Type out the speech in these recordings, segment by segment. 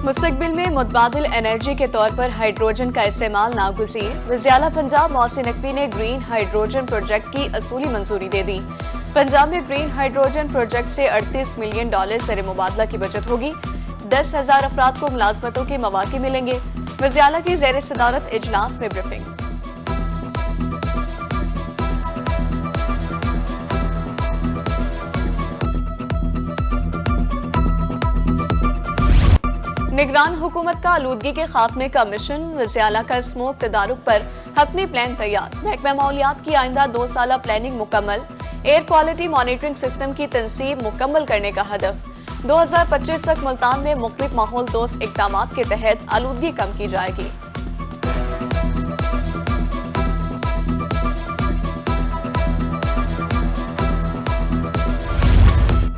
مستقبل میں متبادل انرجی کے طور پر ہائیڈروجن کا استعمال ناگزیر۔ وزیر پنجاب محسن نقوی نے گرین ہائیڈروجن پروجیکٹ کی اصولی منظوری دے دی۔ پنجاب میں گرین ہائیڈروجن پروجیکٹ سے $38 ملین زر مبادلہ کی بچت ہوگی۔ 10,000 افراد کو ملازمتوں کے مواقع ملیں گے۔ وزیر اعلیٰ کی زیر صدارت اجلاس میں بریفنگ۔ نگران حکومت کا آلودگی کے خاتمے کا مشن۔ وزیر اعلیٰ کا اسموک تدارک پر حتمی پلان تیار۔ محکمہ ماحولیات کی آئندہ 2 سالہ پلاننگ مکمل۔ ایئر کوالٹی مانیٹرنگ سسٹم کی تنصیب مکمل کرنے کا ہدف۔ 2025 تک ملتان میں مختلف ماحول دوست اقدامات کے تحت آلودگی کم کی جائے گی۔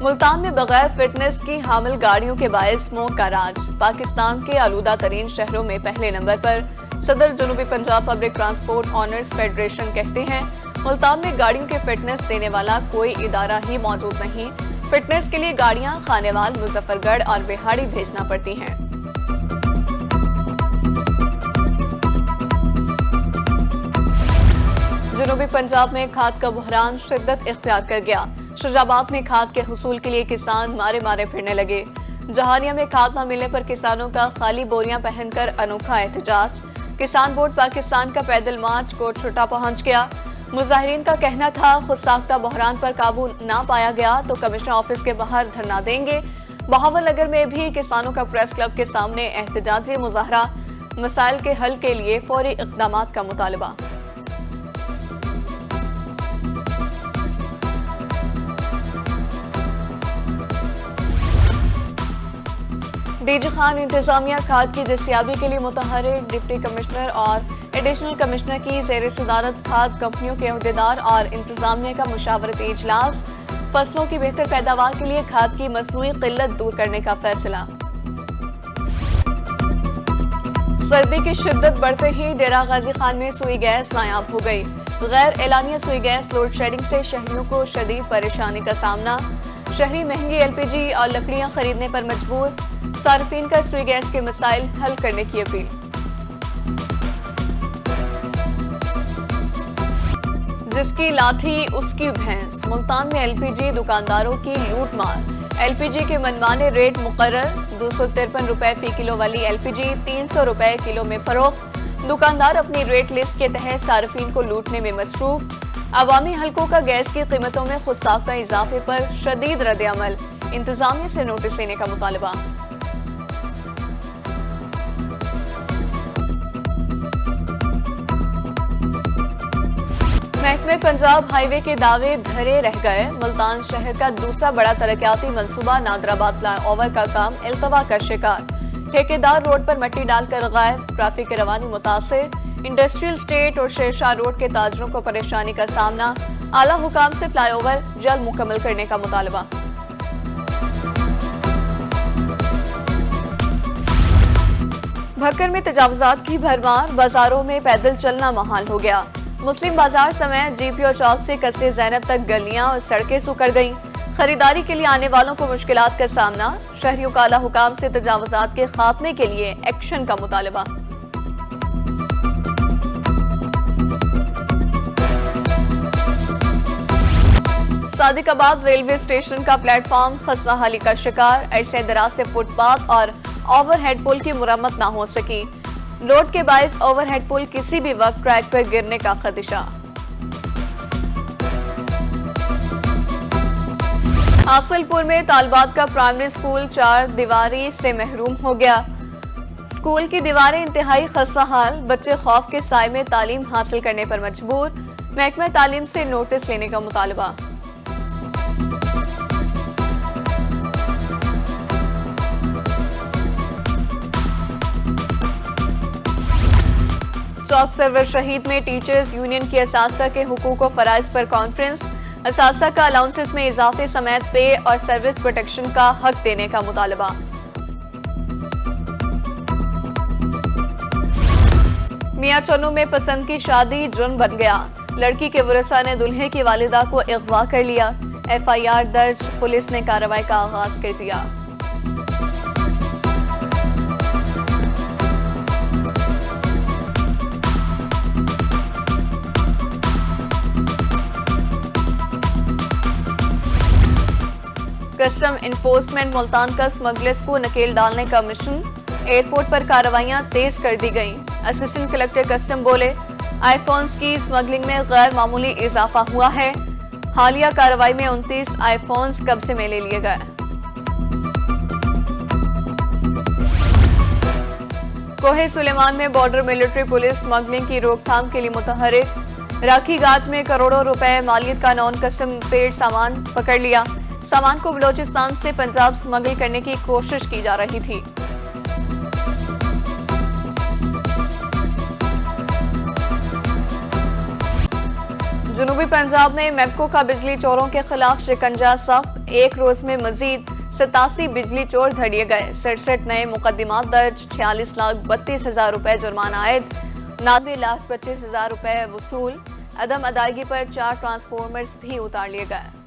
ملتان میں بغیر فٹنس کی حامل گاڑیوں کے باعث اسموک کا راج۔ پاکستان کے آلودہ ترین شہروں میں پہلے نمبر پر صدر جنوبی Punjab public transport honours federation کہتے ہیں ملتان میں گاڑیوں کے فٹنس دینے والا کوئی ادارہ ہی موجود نہیں۔ فٹنس کے لیے گاڑیاں خانیوال، مظفر گڑھ اور بہاڑی بھیجنا پڑتی ہیں۔ جنوبی پنجاب میں کھاد کا بحران شدت اختیار کر گیا۔ شجاباد میں کھاد کے حصول کے لیے کسان مارے مارے پھرنے لگے۔ جہانیہ میں کھاد نہ ملنے پر کسانوں کا خالی بوریاں پہن کر انوکھا احتجاج۔ کسان بورڈ پاکستان کا پیدل مارچ کوٹ چھٹا پہنچ گیا۔ مظاہرین کا کہنا تھا خود ساختہ بحران پر قابو نہ پایا گیا تو کمشنر آفس کے باہر دھرنا دیں گے۔ بہاول نگر میں بھی کسانوں کا پریس کلب کے سامنے احتجاجی مظاہرہ۔ مسائل کے حل کے لیے فوری اقدامات کا مطالبہ۔ ڈی جی خان انتظامیہ کھاد کی دستیابی کے لیے متحرک۔ ڈپٹی کمشنر اور ایڈیشنل کمشنر کی زیر صدارت کھاد کمپنیوں کے عہدیدار اور انتظامیہ کا مشاورتی اجلاس۔ فصلوں کی بہتر پیداوار کے لیے کھاد کی مصنوعی قلت دور کرنے کا فیصلہ۔ سردی کی شدت بڑھتے ہی ڈیرہ غازی خان میں سوئی گیس نایاب ہو گئی۔ غیر اعلانیہ سوئی گیس لوڈ شیڈنگ سے شہریوں کو شدید پریشانی کا سامنا۔ شہری مہنگی LPG اور لکڑیاں خریدنے پر مجبور۔ صارفین کا سوئی گیس کے مسائل حل کرنے کی اپیل۔ جس کی لاٹھی اس کی بھینس۔ ملتان میں LPG دکانداروں کی لوٹ مار۔ LPG کے منمانے ریٹ مقرر۔ 253 روپے فی کلو والی LPG 300 روپے کلو میں فروخت۔ دکاندار اپنی ریٹ لسٹ کے تحت صارفین کو لوٹنے میں مصروف۔ عوامی حلقوں کا گیس کی قیمتوں میں خود ساختہ اضافے پر شدید رد عمل۔ انتظامیہ سے نوٹس لینے کا مطالبہ۔ محکمہ پنجاب ہائی وے کے دعوے دھرے رہ گئے۔ ملتان شہر کا دوسرا بڑا ترقیاتی منصوبہ نادرآباد فلائی اوور کا کام التوا کا شکار۔ ٹھیکیدار روڈ پر مٹی ڈال کر غائب۔ ٹریفک کی روانی متاثر۔ انڈسٹریل اسٹیٹ اور شیرشاہ روڈ کے تاجروں کو پریشانی کا سامنا۔ اعلیٰ حکام سے فلائی اوور جلد مکمل کرنے کا مطالبہ۔ بھکر میں تجاوزات کی بھرمار۔ بازاروں میں پیدل چلنا محال ہو گیا۔ مسلم بازار سمیت GPO چوک سے قصر زینب تک گلیاں اور سڑکیں سکڑ گئیں۔ خریداری کے لیے آنے والوں کو مشکلات کا سامنا۔ شہریوں کا اعلیٰ حکام سے تجاوزات کے خاتمے کے لیے ایکشن کا مطالبہ۔ صادق آباد ریلوے اسٹیشن کا پلیٹ فارم خستہ حالی کا شکار۔ عرصہ دراز سے فٹ پاتھ اور اوور ہیڈ پل کی مرمت نہ ہو سکی۔ لوڈ کے باعث اوور ہیڈ پل کسی بھی وقت ٹریک پر گرنے کا خدشہ۔ حاصل پور میں طالبات کا پرائمری اسکول 4 دیواری سے محروم ہو گیا۔ اسکول کی دیواریں انتہائی خستہ حال۔ بچے خوف کے سائے میں تعلیم حاصل کرنے پر مجبور۔ محکمہ تعلیم سے نوٹس لینے کا مطالبہ۔ چوک سرور شہید میں ٹیچرز یونین کی اساتذہ کے حقوق و فرائض پر کانفرنس۔ اساتذہ کا الاؤنسز میں اضافے سمیت پے اور سروس پروٹیکشن کا حق دینے کا مطالبہ۔ میاں چنو میں پسند کی شادی جرم بن گیا۔ لڑکی کے ورثاء نے دلہے کی والدہ کو اغوا کر لیا۔ FIR درج، پولیس نے کارروائی کا آغاز کر دیا۔ کسٹم انفورسمنٹ ملتان کا اسمگلرز کو نکیل ڈالنے کا مشن، ایئرپورٹ پر کارروائیاں تیز کر دی گئیں۔ اسسٹنٹ کلکٹر کسٹم بولے، آئی فونز کی اسمگلنگ میں غیر معمولی اضافہ ہوا ہے، حالیہ کارروائی میں 29 آئی فونز قبضے میں لے لیے گئے۔ کوہ سلیمان میں بارڈر ملٹری پولیس اسمگلنگ کی روک تھام کے لیے متحرک، راکھی گاٹ میں کروڑوں روپے مالیت کا نان کسٹم پیڈ سامان پکڑ لیا، سامان کو بلوچستان سے پنجاب اسمگل کرنے کی کوشش کی جا رہی تھی۔ جنوبی پنجاب میں میپکو کا بجلی چوروں کے خلاف شکنجہ سخت، ایک روز میں مزید 87 بجلی چور دھڑیے گئے، 67 نئے مقدمات درج، 46,32,000 روپے جرمانہ عائد، 90,25,000 روپے وصول، عدم ادائیگی پر 4 ٹرانسفارمرز بھی اتار لیے گئے۔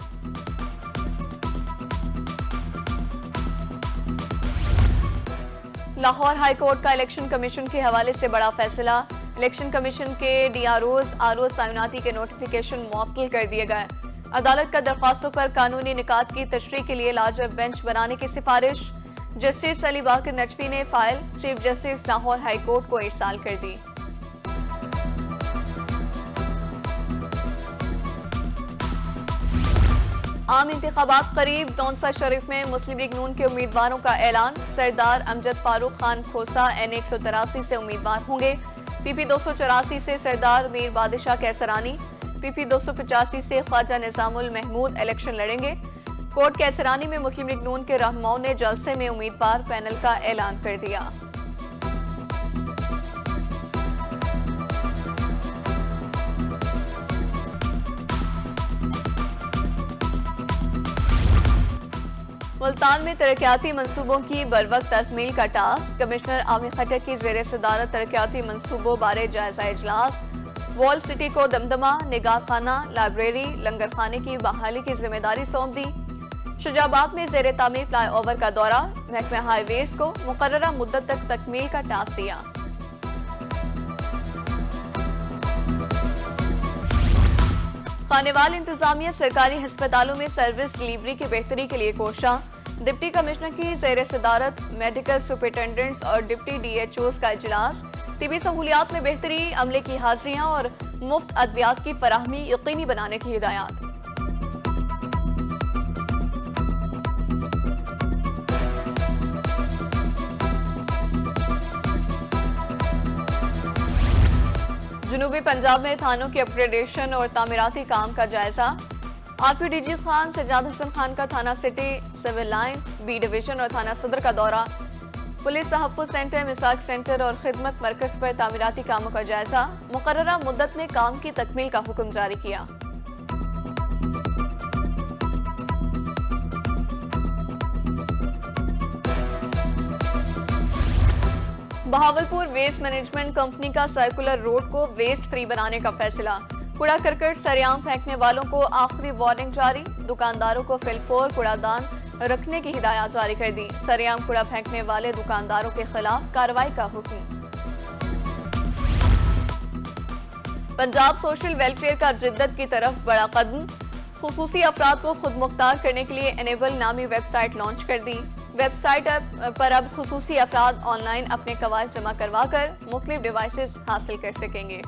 لاہور ہائی کورٹ کا الیکشن کمیشن کے حوالے سے بڑا فیصلہ، الیکشن کمیشن کے ڈی آرز تعیناتی کے نوٹیفیکیشن معطل کر دیے گئے۔ عدالت کا درخواستوں پر قانونی نکات کی تشریح کے لیے لارجر بینچ بنانے کی سفارش، جسٹس علی باقر نجفی نے file chief justice Lahore high court کو ارسال کر دی۔ عام انتخابات قریب، دونسا شریف میں مسلم لیگ نون کے امیدواروں کا اعلان، سردار امجد فاروق خان کھوسا N183 سے امیدوار ہوں گے، پی پی 284 سے سردار میر بادشاہ کیسرانی، پی پی 285 سے خواجہ نظام المحمود الیکشن لڑیں گے۔ کوٹ کیسرانی میں مسلم لیگ نون کے رہنماؤں نے جلسے میں امیدوار پینل کا اعلان کر دیا۔ ملتان میں ترقیاتی منصوبوں کی بروقت تکمیل کا ٹاسک، کمشنر عامر خٹک کی زیر صدارت ترقیاتی منصوبوں بارے جائزہ اجلاس، وال سٹی کو دمدمہ، نگاہ خانہ، لائبریری، لنگر خانے کی بحالی کی ذمہ داری سونپ دی۔ شجاع آباد میں زیر تعمیر فلائی اوور کا دورہ، محکمہ ہائی ویز کو مقررہ مدت تک تکمیل کا ٹاسک دیا۔ خانیوال انتظامیہ سرکاری ہسپتالوں میں سروس ڈیلیوری کی بہتری کے لیے کوشاں، ڈپٹی کمشنر کی زیر صدارت میڈیکل سپرنٹینڈنٹس اور ڈپٹی ڈی ایچ اوز کا اجلاس، طبی سہولیات میں بہتری، عملے کی حاضریاں اور مفت ادویات کی فراہمی یقینی بنانے کی ہدایات۔ جنوبی پنجاب میں تھانوں کی اپ گریڈیشن اور تعمیراتی کام کا جائزہ، R P D G Khan Sajjad Hassan Khan کا تھانہ city, civil line, B division اور تھانہ صدر کا دورہ، پولیس تحفظ سینٹر، مساق سینٹر اور خدمت مرکز پر تعمیراتی کاموں کا جائزہ، مقررہ مدت میں کام کی تکمیل کا حکم جاری کیا۔ بہاولپور ویسٹ مینجمنٹ کمپنی کا سرکولر روڈ کو ویسٹ فری بنانے کا فیصلہ، کوڑا کرکٹ سریعام پھینکنے والوں کو آخری وارننگ جاری، دکانداروں کو فی الفور کوڑا دان رکھنے کی ہدایات جاری کر دی، سریعام کوڑا پھینکنے والے دکانداروں کے خلاف کارروائی کا حکم۔ پنجاب سوشل ویلفیئر کا جدت کی طرف بڑا قدم، خصوصی افراد کو خود مختار کرنے کے لیے انیبل نامی ویب سائٹ لانچ کر دی، ویب سائٹ پر اب خصوصی افراد آن لائن اپنے قواعد جمع کروا کر مختلف ڈیوائسز حاصل کر سکیں گے۔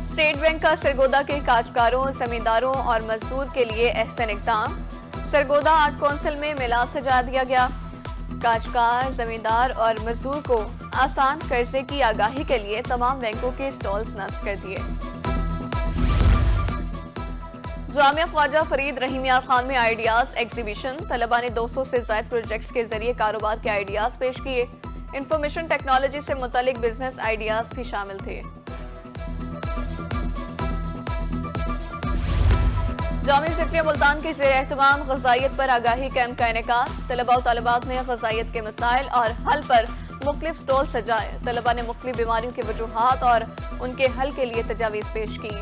اسٹیٹ بینک کا سرگودا کے کاشتکاروں، زمینداروں اور مزدور کے لیے احسن اقدام، سرگودا آرٹ کونسل میں میلاد سجا دیا گیا، کاشتکار، زمیندار اور مزدور کو آسان قرضے کی آگاہی کے لیے تمام بینکوں کے اسٹالز نصب کر دیے۔ جامعہ خواجہ فرید رحیم یار خان میں آئیڈیاز ایگزیبیشن، طلباء نے 200 سے زائد پروجیکٹس کے ذریعے کاروبار کے آئیڈیاز پیش کیے، انفارمیشن ٹیکنالوجی سے متعلق بزنس آئیڈیاز بھی شامل تھے۔ جامعہ ذکریہ ملتان کے زیر اہتمام غذائیت پر آگاہی کیمپ کا انعقاد، طلباء و طالبات نے غذائیت کے مسائل اور حل پر مختلف سٹال سجائے، طلباء نے مختلف بیماریوں کی وجوہات اور ان کے حل کے لیے تجاویز پیش کی۔